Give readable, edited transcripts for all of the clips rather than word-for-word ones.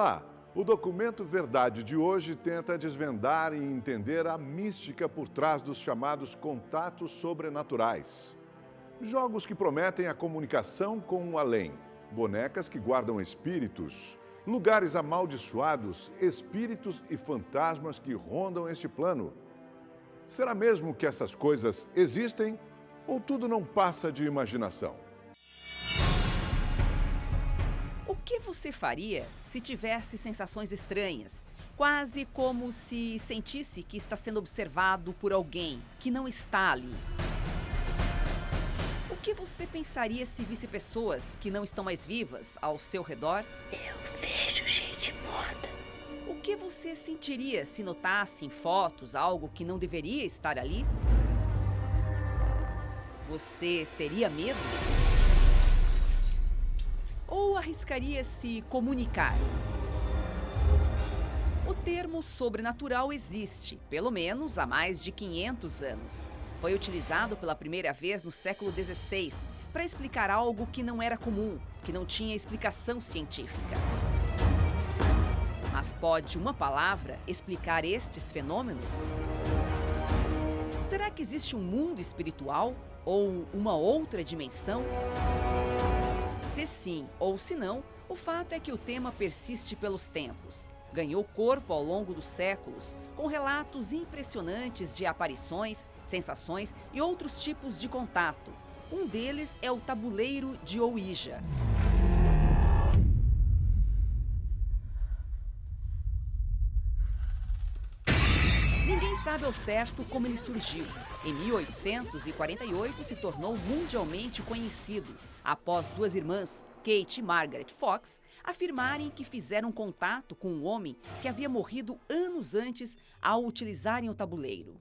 Olá! O documento Verdade de hoje tenta desvendar e entender a mística por trás dos chamados contatos sobrenaturais. Jogos que prometem a comunicação com o além, bonecas que guardam espíritos, lugares amaldiçoados, espíritos e fantasmas que rondam este plano. Será mesmo que essas coisas existem ou tudo não passa de imaginação? O que você faria se tivesse sensações estranhas, quase como se sentisse que está sendo observado por alguém que não está ali? O que você pensaria se visse pessoas que não estão mais vivas ao seu redor? Eu vejo gente morta. O que você sentiria se notasse em fotos algo que não deveria estar ali? Você teria medo? Ou arriscaria se comunicar? O termo sobrenatural existe, pelo menos há mais de 500 anos. Foi utilizado pela primeira vez no século XVI para explicar algo que não era comum, que não tinha explicação científica. Mas pode uma palavra explicar estes fenômenos? Será que existe um mundo espiritual ou uma outra dimensão? Se sim ou se não, o fato é que o tema persiste pelos tempos. Ganhou corpo ao longo dos séculos, com relatos impressionantes de aparições, sensações e outros tipos de contato. Um deles é o tabuleiro de Ouija. Ninguém sabe ao certo como ele surgiu. Em 1848 se tornou mundialmente conhecido, após duas irmãs, Kate e Margaret Fox, afirmarem que fizeram contato com um homem que havia morrido anos antes ao utilizarem o tabuleiro.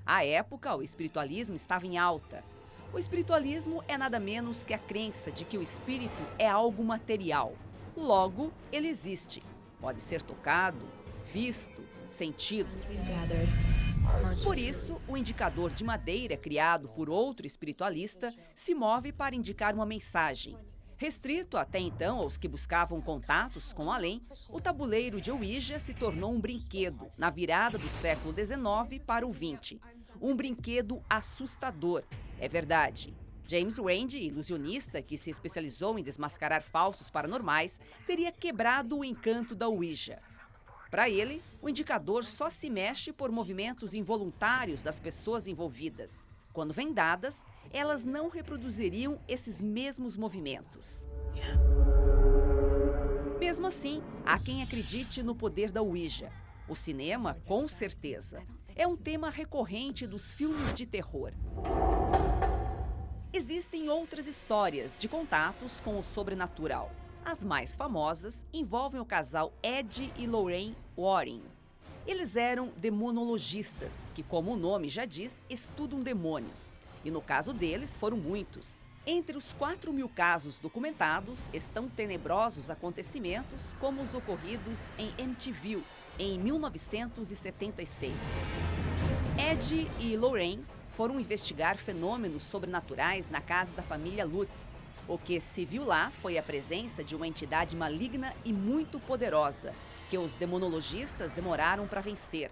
À época, o espiritualismo estava em alta. O espiritualismo é nada menos que a crença de que o espírito é algo material. Logo, ele existe. Pode ser tocado, visto, sentido. Por isso, o indicador de madeira criado por outro espiritualista se move para indicar uma mensagem. Restrito até então aos que buscavam contatos com o além, o tabuleiro de Ouija se tornou um brinquedo na virada do século XIX para o XX. Um brinquedo assustador, é verdade. James Randi, ilusionista que se especializou em desmascarar falsos paranormais, teria quebrado o encanto da Ouija. Para ele, o indicador só se mexe por movimentos involuntários das pessoas envolvidas. Quando vendadas, elas não reproduziriam esses mesmos movimentos. Mesmo assim, há quem acredite no poder da Ouija. O cinema, com certeza, é um tema recorrente dos filmes de terror. Existem outras histórias de contatos com o sobrenatural. As mais famosas envolvem o casal Ed e Lorraine Warren. Eles eram demonologistas, que, como o nome já diz, estudam demônios. E no caso deles, foram muitos. Entre os 4.000 casos documentados estão tenebrosos acontecimentos como os ocorridos em Amityville, em 1976. Ed e Lorraine foram investigar fenômenos sobrenaturais na casa da família Lutz. O que se viu lá foi a presença de uma entidade maligna e muito poderosa, que os demonologistas demoraram para vencer.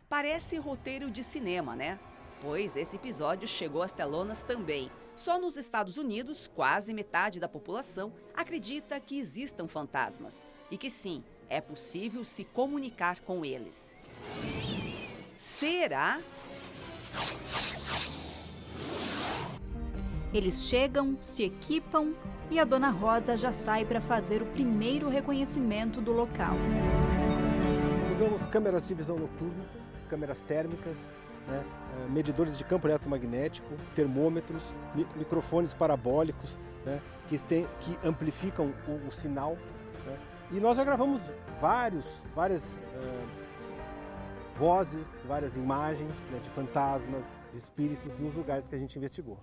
Parece roteiro de cinema, né? Pois esse episódio chegou às telonas também. Só nos Estados Unidos, quase metade da população acredita que existam fantasmas. E que sim, é possível se comunicar com eles. Será? Eles chegam, se equipam e a Dona Rosa já sai para fazer o primeiro reconhecimento do local. Usamos câmeras de visão noturna, câmeras térmicas, né, medidores de campo eletromagnético, termômetros, microfones parabólicos, né, que amplificam o sinal. Né, e nós já gravamos várias vozes, várias imagens, né, de fantasmas, de espíritos nos lugares que a gente investigou.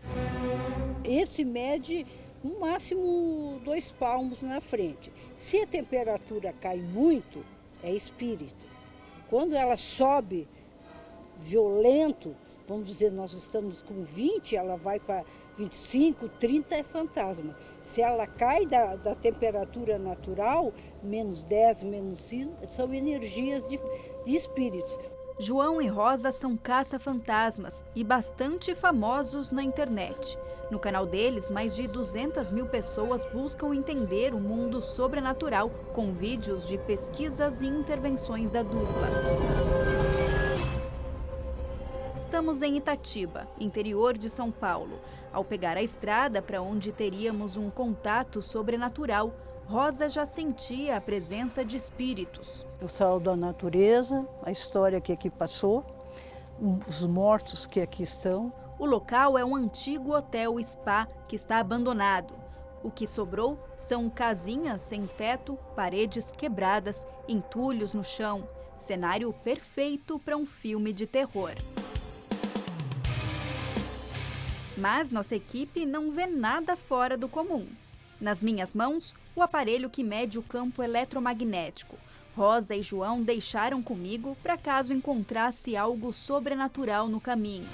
Esse mede no máximo 2 palmos na frente. Se a temperatura cai muito, é espírito. Quando ela sobe violento, vamos dizer, nós estamos com 20, ela vai para 25, 30 é fantasma. Se ela cai da temperatura natural, menos 10, menos 5, são energias de espíritos. João e Rosa são caça-fantasmas e bastante famosos na internet. No canal deles, mais de 200 mil pessoas buscam entender o mundo sobrenatural com vídeos de pesquisas e intervenções da dupla. Estamos em Itatiba, interior de São Paulo. Ao pegar a estrada para onde teríamos um contato sobrenatural, Rosa já sentia a presença de espíritos. O sal da natureza, a história que aqui passou, os mortos que aqui estão. O local é um antigo hotel spa que está abandonado. O que sobrou são casinhas sem teto, paredes quebradas, entulhos no chão. Cenário perfeito para um filme de terror. Mas nossa equipe não vê nada fora do comum. Nas minhas mãos, o aparelho que mede o campo eletromagnético. Rosa e João deixaram comigo para caso encontrasse algo sobrenatural no caminho.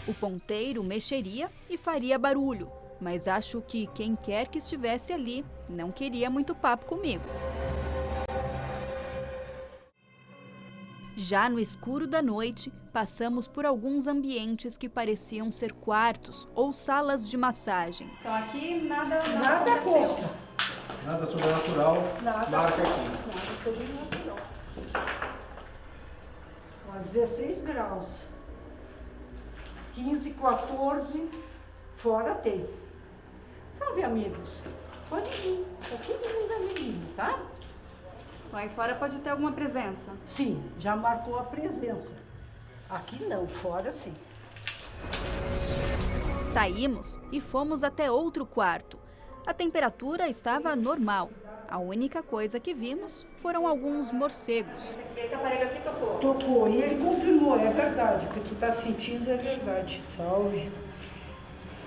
O ponteiro mexeria e faria barulho, mas acho que quem quer que estivesse ali não queria muito papo comigo. Já no escuro da noite, passamos por alguns ambientes que pareciam ser quartos ou salas de massagem. Então aqui nada Consta. Nada sobrenatural, marca aqui. Nada sobrenatural. Ó, 16 graus. 15, 14, fora tem. Salve, amigos. Pode vir. Tá todo mundo amiguinho, tá? Lá fora pode ter alguma presença. Sim, já marcou a presença. Aqui não, fora sim. Saímos e fomos até outro quarto. A temperatura estava normal. A única coisa que vimos foram alguns morcegos. Esse aparelho aqui tocou. Tocou e ele confirmou, é verdade. O que tu tá sentindo é verdade. Salve.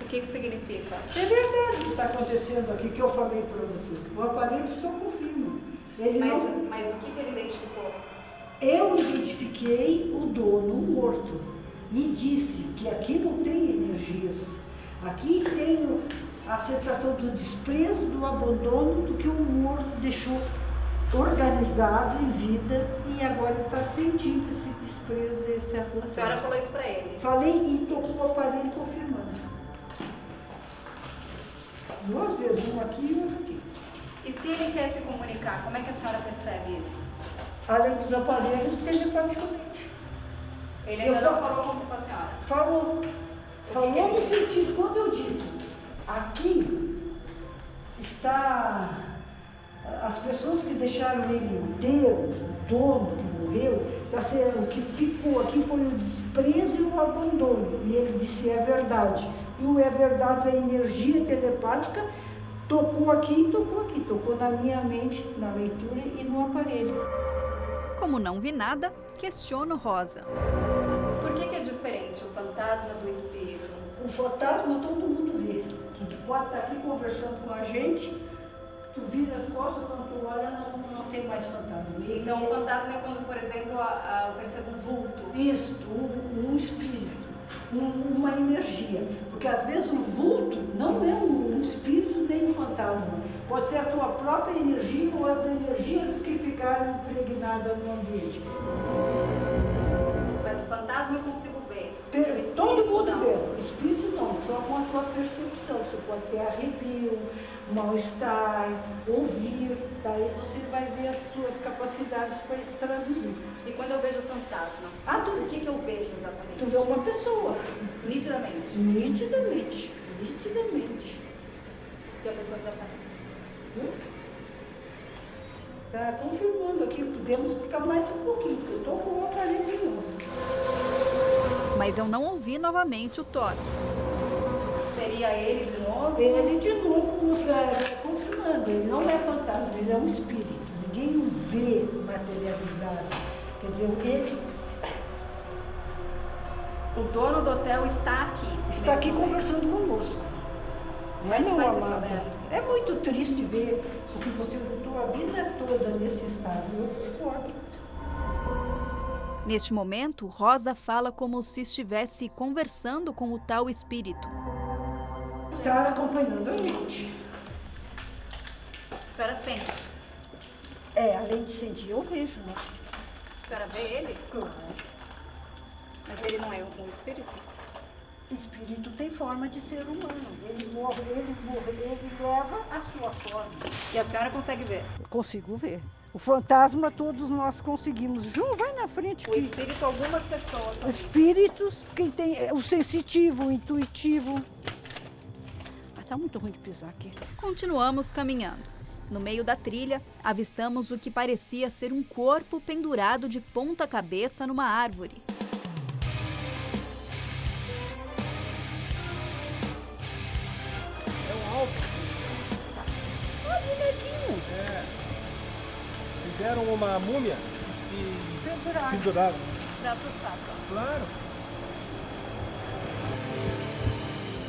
O que significa? É verdade o que está acontecendo aqui, que eu falei para vocês. O aparelho só confirma. Ele não... Mas o que ele identificou? Eu identifiquei o dono morto e disse que aqui não tem energias. Aqui tem a sensação do desprezo, do abandono, do que o morto deixou organizado em vida e agora está sentindo esse desprezo, esse abandono. A senhora falou isso para ele? Falei e tocou o aparelho confirmando. 2 vezes, um aqui e outro aqui. E se ele quer se comunicar, como é que a senhora percebe isso? Além dos aparelhos, telepaticamente. Ele ainda não falou como com a senhora? Falou. Falou no sentido, quando eu disse, aqui está as pessoas que deixaram ele inteiro, o dono que morreu, está sendo, o que ficou aqui foi o desprezo e o abandono. E ele disse, é verdade. E o é verdade, a energia telepática tocou aqui, tocou na minha mente, na leitura e no aparelho. Como não vi nada, questiono Rosa. Por que é diferente o fantasma do espírito? O fantasma todo mundo vê. Tu pode estar aqui conversando com a gente, tu vira as costas, quando tu olha, não tem mais fantasma. Então o fantasma é quando, por exemplo, eu percebo um vulto. Isso, um espírito, uma energia. Porque às vezes o vulto não é um espírito nem um fantasma. Pode ser a tua própria energia ou as energias que ficaram impregnadas no ambiente. Mas o fantasma eu consigo ver. Todo mundo vê. O espírito não, só com a tua percepção. Você pode ter arrepio, mal-estar, ouvir. Daí você vai ver as suas capacidades para traduzir. E quando eu vejo o fantasma, o que eu vejo exatamente? Tu vê uma pessoa. Nitidamente. Nitidamente. E a pessoa desaparece. Está confirmando aqui, temos que ficar mais um pouquinho, eu estou com o aparelho de novo. Mas eu não ouvi novamente o toque. Seria ele de novo? Ele de novo confirmando, ele não é fantasma, ele é um espírito. Ninguém o vê materializado. Quer dizer, ele... O dono do hotel está aqui. Está aqui conversando conosco. Não é, meu amado? É muito triste ver o que você lutou a vida toda nesse estado. Eu concordo. Neste momento, Rosa fala como se estivesse conversando com o tal espírito. Está acompanhando a gente. A senhora sente? Além de sentir, eu vejo, né? A senhora vê ele? Claro. Mas ele não é um espírito? Espírito tem forma de ser humano. Ele leva a sua forma. E a senhora consegue ver? Eu consigo ver. O fantasma todos nós conseguimos. Ju, vai na frente. O espírito, algumas pessoas. Espíritos, quem tem o sensitivo, o intuitivo. Mas tá muito ruim de pisar aqui. Continuamos caminhando. No meio da trilha, avistamos o que parecia ser um corpo pendurado de ponta cabeça numa árvore. Fizeram uma múmia e penduraram. Pra assustar só. Claro.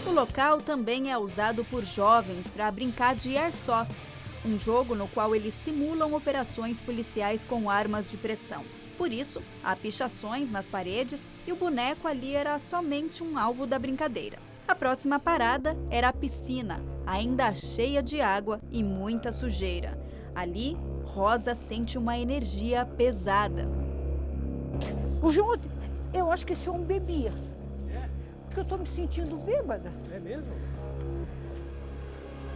O local também é usado por jovens para brincar de airsoft, um jogo no qual eles simulam operações policiais com armas de pressão. Por isso, há pichações nas paredes e o boneco ali era somente um alvo da brincadeira. A próxima parada era a piscina, ainda cheia de água e muita sujeira. Ali, Rosa sente uma energia pesada. O João, eu acho que esse homem bebia. Porque eu estou me sentindo bêbada. É mesmo?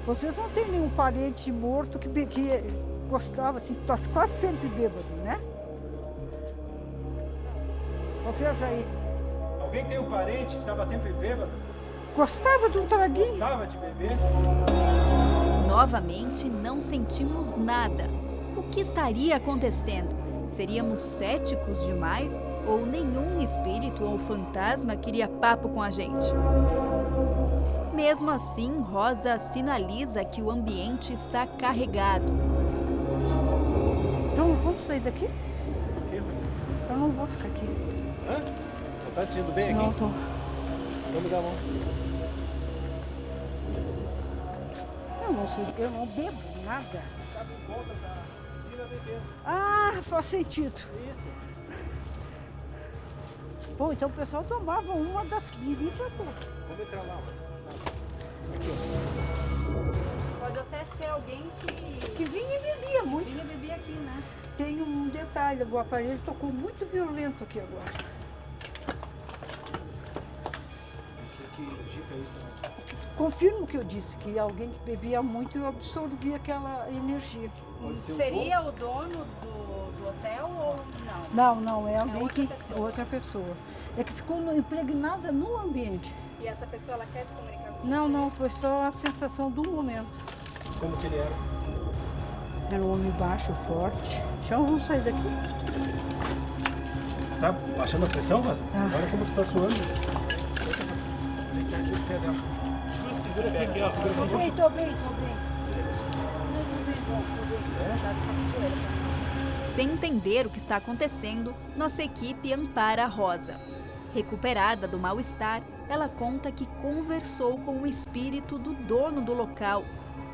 Vocês não têm nenhum parente morto que gostava, assim, tá quase sempre bêbado, né? Vocês aí. Alguém tem um parente que estava sempre bêbado? Gostava de um traguinho? Gostava de beber? Novamente, não sentimos nada. O que estaria acontecendo? Seríamos céticos demais? Ou nenhum espírito ou fantasma queria papo com a gente? Mesmo assim, Rosa sinaliza que o ambiente está carregado. Então vamos sair daqui? Eu não vou ficar aqui. Hã? Não tá se sentindo bem aqui? Não, tô. Vamos dar a mão. Eu não bebo nada. Ah, faz sentido. Isso. Bom, então o pessoal tomava uma das bebidas todas. Vamos entrar lá. Pode até ser alguém Que vinha e bebia muito. vinha beber aqui, né? Tem um detalhe, o aparelho tocou muito violento aqui agora. O que indica isso? Confirmo que eu disse que alguém que bebia muito e absorvia aquela energia. Pode ser Seria o dono do hotel ou não? Não, é alguém outra que. pessoa. Outra pessoa. É que ficou impregnada no ambiente. E essa pessoa, ela quer se comunicar com Não, foi só a sensação do momento. Como que ele era? Era um homem baixo, forte. Já vamos sair daqui. Tá baixando a pressão, Rosa? Tá. Olha como tu tá suando. Deixa aqui os pés dela. Segura bem aqui, ó. Segura bem. Tô bem. Sem entender o que está acontecendo, nossa equipe ampara a Rosa. Recuperada do mal-estar, ela conta que conversou com o espírito do dono do local.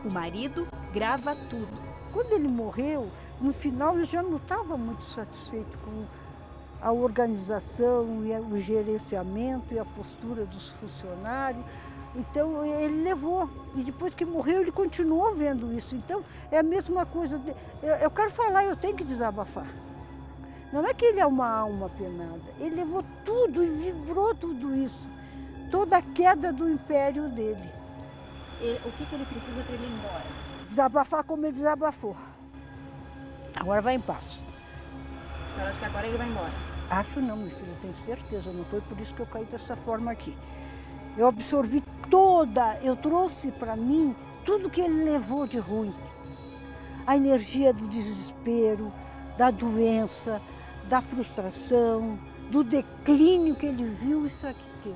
O marido grava tudo. Quando ele morreu, no final eu já não estava muito satisfeito com a organização e o gerenciamento e a postura dos funcionários. Então ele levou, e depois que morreu ele continuou vendo isso. Então é a mesma coisa, eu quero falar, eu tenho que desabafar. Não é que ele é uma alma penada, ele levou tudo e vibrou tudo isso, toda a queda do império dele. O que ele precisa para ele ir embora? Desabafar como ele desabafou. Agora vai em paz. A senhora acha que agora ele vai embora? Acho não, meu filho, eu tenho certeza, não foi por isso que eu caí dessa forma aqui. Eu absorvi eu trouxe para mim tudo que ele levou de ruim. A energia do desespero, da doença, da frustração, do declínio que ele viu isso aqui ter.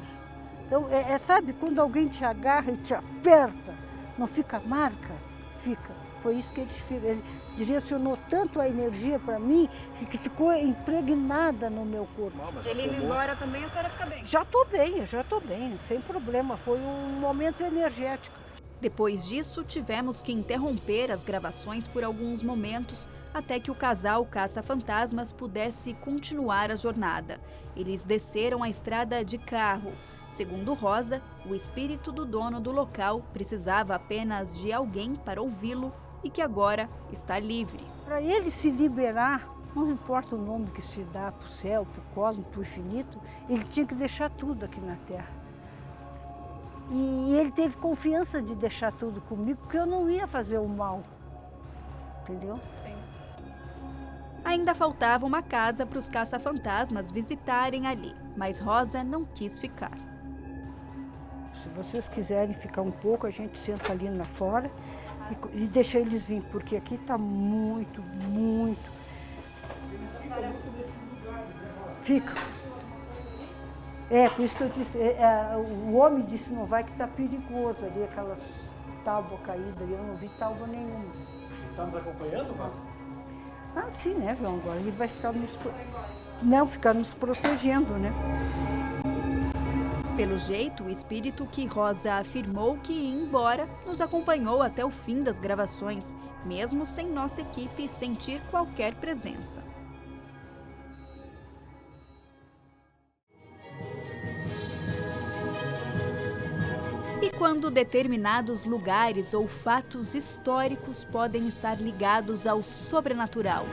Então, sabe, quando alguém te agarra e te aperta, não fica marca? Fica. Foi isso que ele direcionou tanto a energia para mim que ficou impregnada no meu corpo. Ele indo embora também, a senhora fica bem? Já estou bem, sem problema. Foi um momento energético. Depois disso, tivemos que interromper as gravações por alguns momentos até que o casal caça-fantasmas pudesse continuar a jornada. Eles desceram a estrada de carro. Segundo Rosa, o espírito do dono do local precisava apenas de alguém para ouvi-lo e que agora está livre. Para ele se liberar, não importa o nome que se dá para o céu, para o cosmos, para o infinito, ele tinha que deixar tudo aqui na Terra. E ele teve confiança de deixar tudo comigo, porque eu não ia fazer o mal. Entendeu? Sim. Ainda faltava uma casa para os caça-fantasmas visitarem ali, mas Rosa não quis ficar. Se vocês quiserem ficar um pouco, a gente senta ali na fora e deixa eles vir, porque aqui está muito, muito. Fica. Por isso que eu disse, o homem disse, não vai que está perigoso ali, aquelas tábuas caídas ali, eu não vi tábua nenhuma. Está nos acompanhando, Márcia? Ah, sim, né, João? Agora ele vai ficar ficar nos protegendo, né? Pelo jeito, o espírito que Rosa afirmou que ia embora nos acompanhou até o fim das gravações, mesmo sem nossa equipe sentir qualquer presença. E quando determinados lugares ou fatos históricos podem estar ligados ao sobrenatural?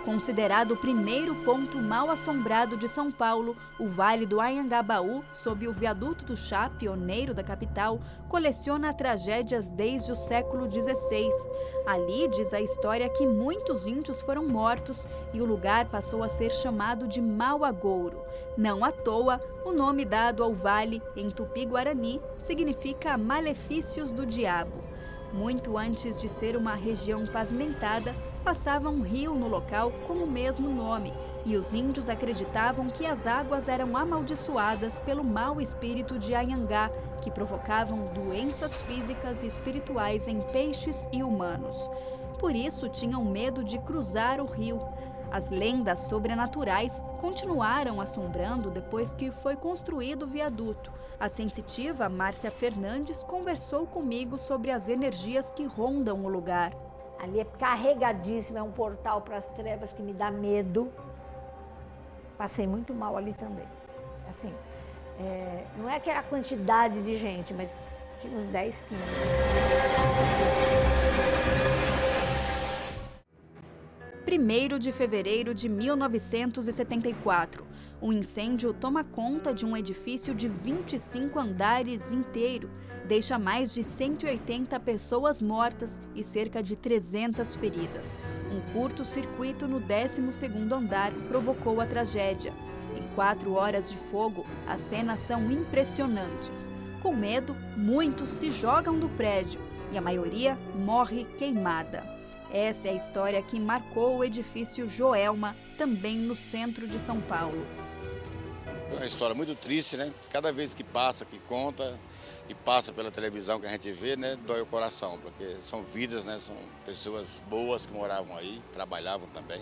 Considerado o primeiro ponto mal assombrado de São Paulo, o Vale do Anhangabaú, sob o viaduto do Chá, pioneiro da capital, coleciona tragédias desde o século XVI. Ali diz a história que muitos índios foram mortos e o lugar passou a ser chamado de Mauagouro. Não à toa, o nome dado ao vale, em Tupi-Guarani, significa malefícios do diabo. Muito antes de ser uma região pavimentada, passava um rio no local com o mesmo nome, e os índios acreditavam que as águas eram amaldiçoadas pelo mau espírito de Anhangá, que provocavam doenças físicas e espirituais em peixes e humanos. Por isso, tinham medo de cruzar o rio. As lendas sobrenaturais continuaram assombrando depois que foi construído o viaduto. A sensitiva Márcia Fernandes conversou comigo sobre as energias que rondam o lugar. Ali é carregadíssimo, é um portal para as trevas que me dá medo. Passei muito mal ali também. Assim, não é aquela quantidade de gente, mas tinha uns 10, 15. 1º de fevereiro de 1974, um incêndio toma conta de um edifício de 25 andares inteiro, deixa mais de 180 pessoas mortas e cerca de 300 feridas. Um curto-circuito no 12º andar provocou a tragédia. Em 4 horas de fogo, as cenas são impressionantes. Com medo, muitos se jogam do prédio e a maioria morre queimada. Essa é a história que marcou o edifício Joelma, também no centro de São Paulo. É uma história muito triste, né? Cada vez que passa, que conta, que passa pela televisão que a gente vê, né, dói o coração, porque são vidas, né? São pessoas boas que moravam aí, trabalhavam também.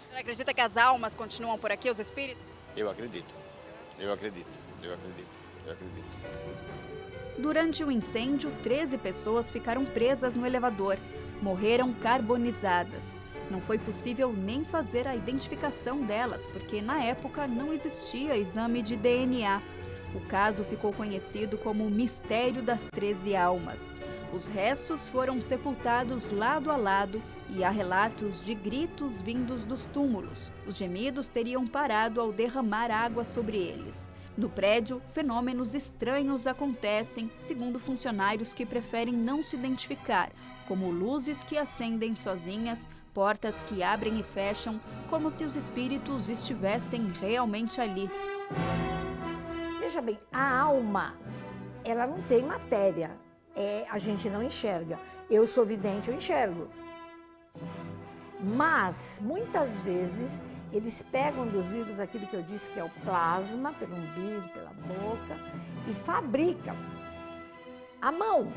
Você acredita que as almas continuam por aqui, os espíritos? Eu acredito. Durante o incêndio, 13 pessoas ficaram presas no elevador. Morreram carbonizadas. Não foi possível nem fazer a identificação delas, porque na época não existia exame de DNA. O caso ficou conhecido como o Mistério das 13 Almas. Os restos foram sepultados lado a lado e há relatos de gritos vindos dos túmulos. Os gemidos teriam parado ao derramar água sobre eles. No prédio, fenômenos estranhos acontecem, segundo funcionários que preferem não se identificar, como luzes que acendem sozinhas, portas que abrem e fecham, como se os espíritos estivessem realmente ali. Veja bem, a alma, ela não tem matéria, a gente não enxerga. Eu sou vidente, eu enxergo. Mas, muitas vezes, eles pegam dos vivos aquilo que eu disse que é o plasma, pelo umbigo, pela boca, e fabricam. A mão,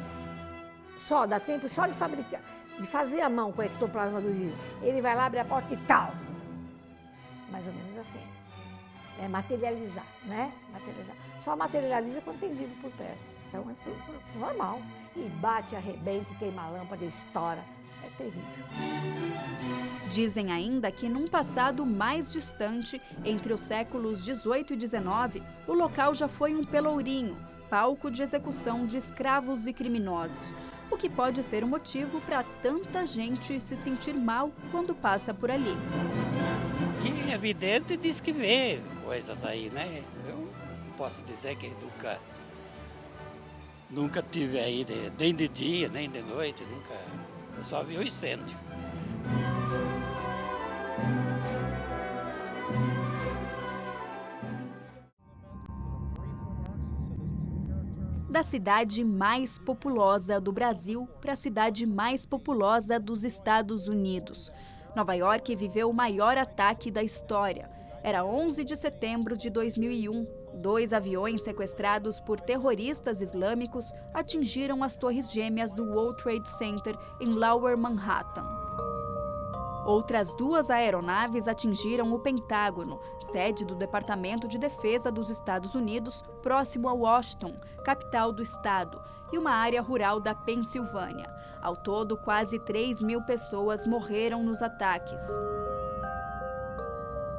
só dá tempo só de fabricar, de fazer a mão com o ectoplasma do vivo. Ele vai lá, abre a porta e tal. Mais ou menos assim. É materializar, né? Materializar. Só materializa quando tem vivo por perto. Então é tudo normal. E bate, arrebenta, queima a lâmpada, estoura. É terrível. Dizem ainda que num passado mais distante, entre os séculos 18 e 19, o local já foi um pelourinho, palco de execução de escravos e criminosos. o que pode ser um motivo para tanta gente se sentir mal quando passa por ali. Que é evidente diz que vê coisas aí, né? Eu não posso dizer que nunca tive aí, nem de dia, nem de noite, nunca. Eu só vi o incêndio. Da cidade mais populosa do Brasil para a cidade mais populosa dos Estados Unidos. Nova York viveu o maior ataque da história. Era 11 de setembro de 2001. 2 aviões sequestrados por terroristas islâmicos atingiram as torres gêmeas do World Trade Center em Lower Manhattan. Outras 2 aeronaves atingiram o Pentágono, sede do Departamento de Defesa dos Estados Unidos, próximo a Washington, capital do estado, e uma área rural da Pensilvânia. Ao todo, quase 3.000 pessoas morreram nos ataques.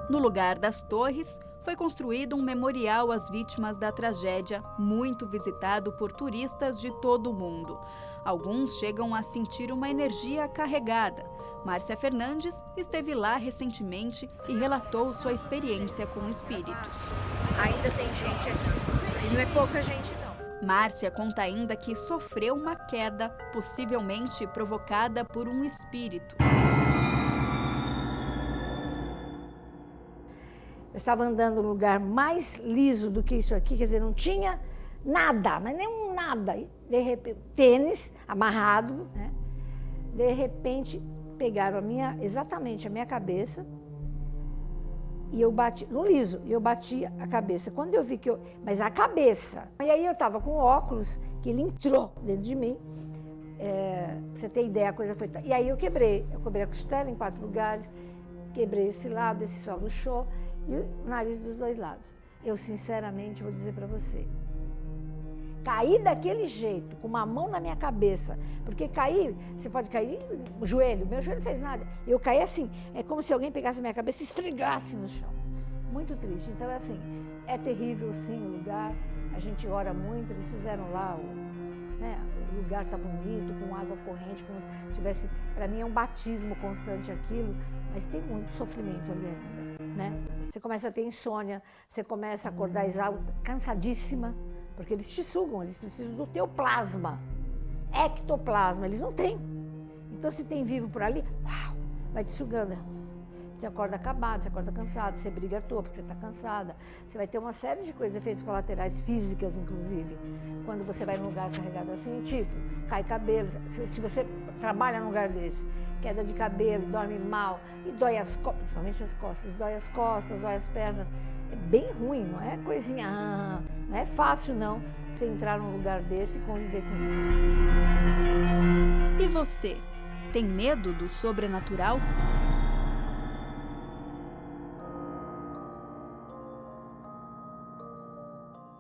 No lugar das torres, foi construído um memorial às vítimas da tragédia, muito visitado por turistas de todo o mundo. Alguns chegam a sentir uma energia carregada. Márcia Fernandes esteve lá recentemente e relatou sua experiência com espíritos. Ainda tem gente aqui, e não é pouca gente não. Márcia conta ainda que sofreu uma queda, possivelmente provocada por um espírito. Eu estava andando num lugar mais liso do que isso aqui, quer dizer, não tinha nada, mas nem um nada. E, de repente, tênis amarrado, né? De repente, pegaram exatamente a minha cabeça e eu bati, no liso, e eu bati a cabeça. Quando eu vi mas a cabeça. E aí eu estava com óculos, que ele entrou dentro de mim. Pra você ter ideia, a coisa foi... E aí eu quebrei a costela em 4 lugares, quebrei esse lado, esse só luxou, e o nariz dos 2 lados. Eu, sinceramente, vou dizer para você, caí daquele jeito, com uma mão na minha cabeça, porque cair, você pode cair no joelho, meu joelho não fez nada. Eu caí assim, é como se alguém pegasse a minha cabeça e esfregasse no chão. Muito triste. Então, assim, é terrível sim o lugar, a gente ora muito, eles fizeram lá, o lugar tá bonito, com água corrente, como se tivesse, para mim é um batismo constante aquilo, mas tem muito sofrimento ali ainda, né? Você começa a ter insônia, você começa a acordar exausta, cansadíssima, porque eles te sugam, eles precisam do teu plasma, ectoplasma, eles não têm. Então, se tem vivo por ali, vai te sugando. Você acorda acabado, você acorda cansado, você briga à toa porque você está cansada. Você vai ter uma série de coisas, efeitos colaterais físicas, inclusive, quando você vai num lugar carregado assim, tipo, cai cabelo. Se você trabalha num lugar desse, queda de cabelo, dorme mal, e dói as costas, principalmente as costas, dói as pernas. É bem ruim, não é coisinha, não é fácil não, você entrar num lugar desse e conviver com isso. E você, tem medo do sobrenatural?